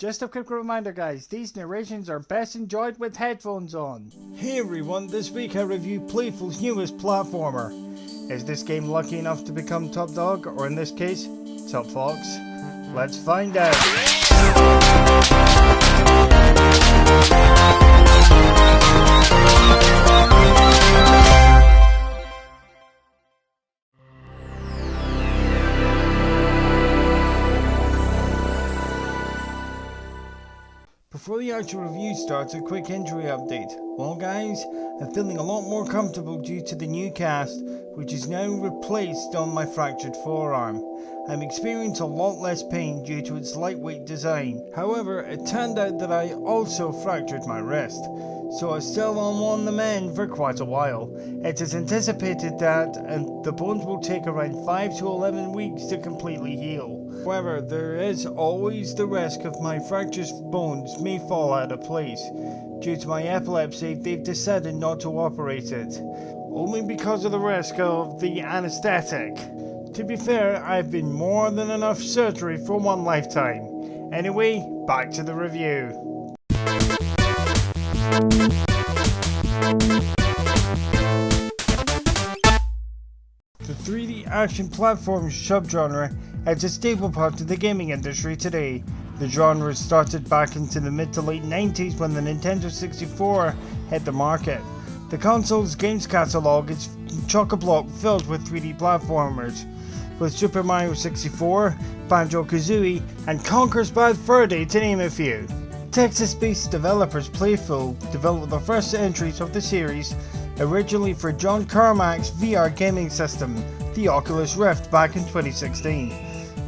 Just a quick reminder guys, these narrations are best enjoyed with headphones on. Hey everyone, this week I review Playful's newest platformer. Is this game lucky enough to become top dog, or in this case, top fox? Let's find out. Before the actual review starts, a quick injury update. Well guys, I'm feeling a lot more comfortable due to the new cast, which is now replaced on my fractured forearm. I'm experiencing a lot less pain due to its lightweight design. However, it turned out that I also fractured my wrist, so I'm still on the mend for quite a while. It is anticipated that the bones will take around 5 to 11 weeks to completely heal. However, there is always the risk of my fractured bones may fall out of place. Due to my epilepsy, they've decided not to operate it, only because of the risk of the anesthetic. To be fair, I've been more than enough surgery for one lifetime. Anyway, back to the review. The 3D action platform subgenre is a staple part of the gaming industry today. The genre started back into the mid to late 90s when the Nintendo 64 hit the market. The console's games catalog is chock-a-block filled with 3D platformers, with Super Mario 64, Banjo-Kazooie, and Conker's Bad Fur Day to name a few. Texas-based developers Playful developed the first entries of the series, originally for John Carmack's VR gaming system, the Oculus Rift, back in 2016.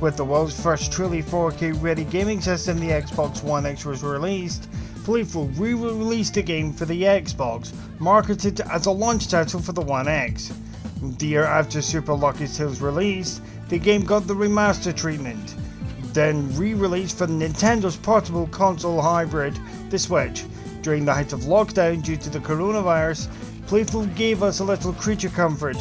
With the world's first truly 4K ready gaming system, the Xbox One X was released. Playful re-released the game for the Xbox, marketed as a launch title for the One X. The year after Super Lucky Tale's release, the game got the remaster treatment, then re-released for Nintendo's portable console hybrid, the Switch. During the height of lockdown due to the coronavirus, Playful gave us a little creature comfort,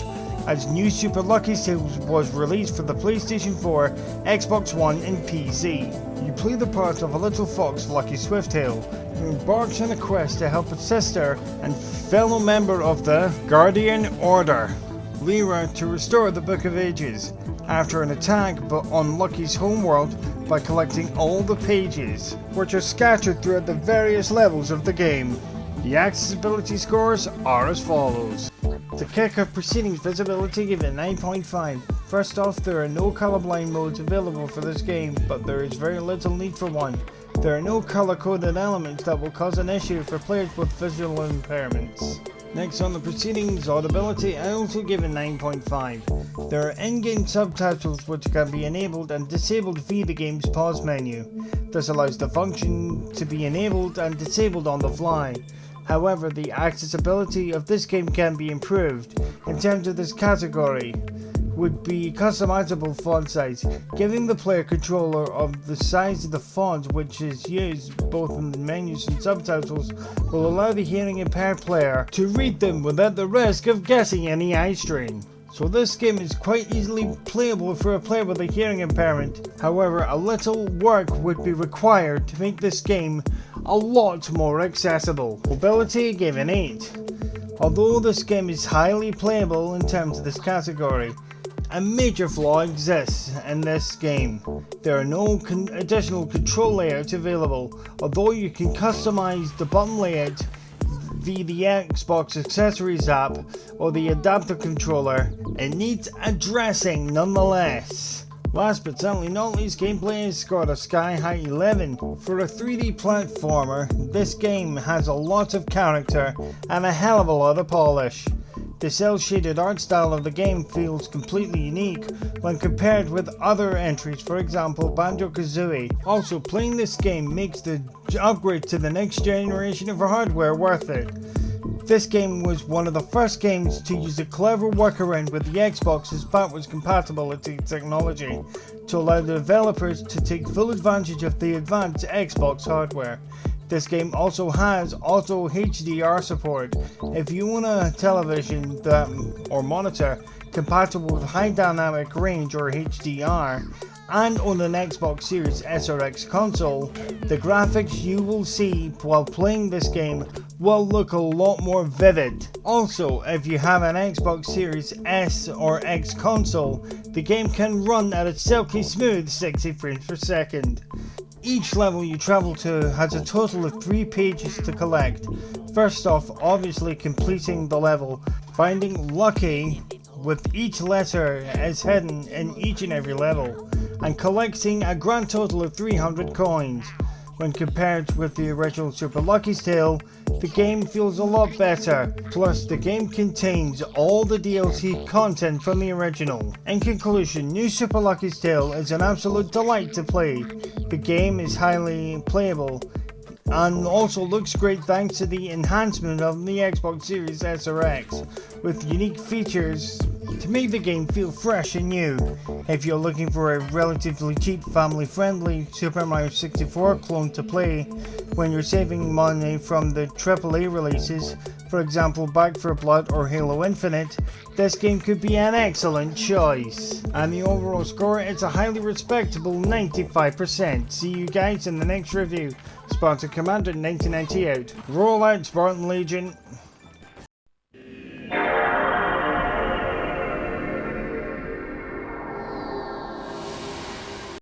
as new Super Lucky Tales was released for the PlayStation 4, Xbox One and PC. You play the part of a little fox, Lucky Swifttail, who embarks on a quest to help a sister and fellow member of the Guardian Order, Lyra, to restore the Book of Ages, after an attack on Lucky's homeworld by collecting all the pages, which are scattered throughout the various levels of the game. The accessibility scores are as follows. To kick off proceedings, visibility given 9.5. First off, there are no colorblind modes available for this game, but there is very little need for one. There are no color-coded elements that will cause an issue for players with visual impairments. Next on the proceedings, audibility, I also given 9.5. There are in-game subtitles which can be enabled and disabled via the game's pause menu. This allows the function to be enabled and disabled on the fly. However, the accessibility of this game can be improved. In terms of this category, would be customizable font size. Giving the player control of the size of the font which is used both in the menus and subtitles will allow the hearing impaired player to read them without the risk of getting any eye strain. So this game is quite easily playable for a player with a hearing impairment. However, a little work would be required to make this game a lot more accessible. Mobility given 8. Although this game is highly playable in terms of this category, a major flaw exists in this game. There are no additional control layouts available, although you can customize the button layout via the Xbox Accessories app or the adaptive controller. It needs addressing nonetheless. Last but certainly not least, gameplay has scored a sky-high 11. For a 3D platformer, this game has a lot of character and a hell of a lot of polish. The cel-shaded art style of the game feels completely unique when compared with other entries, for example Banjo-Kazooie. Also, playing this game makes the upgrade to the next generation of hardware worth it. This game was one of the first games to use a clever workaround with the Xbox's backwards compatibility technology to allow the developers to take full advantage of the advanced Xbox hardware. This game also has auto HDR support. If you own a television or monitor compatible with high dynamic range or HDR and on an Xbox Series S or X console, the graphics you will see while playing this game will look a lot more vivid. Also, if you have an Xbox Series S or X console, the game can run at a silky smooth 60 frames per second. Each level you travel to has a total of 3 pages to collect. First off, obviously completing the level, finding lucky with each letter is hidden in each and every level, and collecting a grand total of 300 coins. When compared with the original Super Lucky's Tale, the game feels a lot better, plus the game contains all the DLC content from the original. In conclusion, New Super Lucky's Tale is an absolute delight to play. The game is highly playable and also looks great thanks to the enhancement of the Xbox Series S or X, with unique features to make the game feel fresh and new. If you're looking for a relatively cheap, family-friendly Super Mario 64 clone to play when you're saving money from the AAA releases, for example Back 4 Blood or Halo Infinite, this game could be an excellent choice. And the overall score is a highly respectable 95%. See you guys in the next review. Spartan Commander 1990 out. Roll out, Spartan Legion.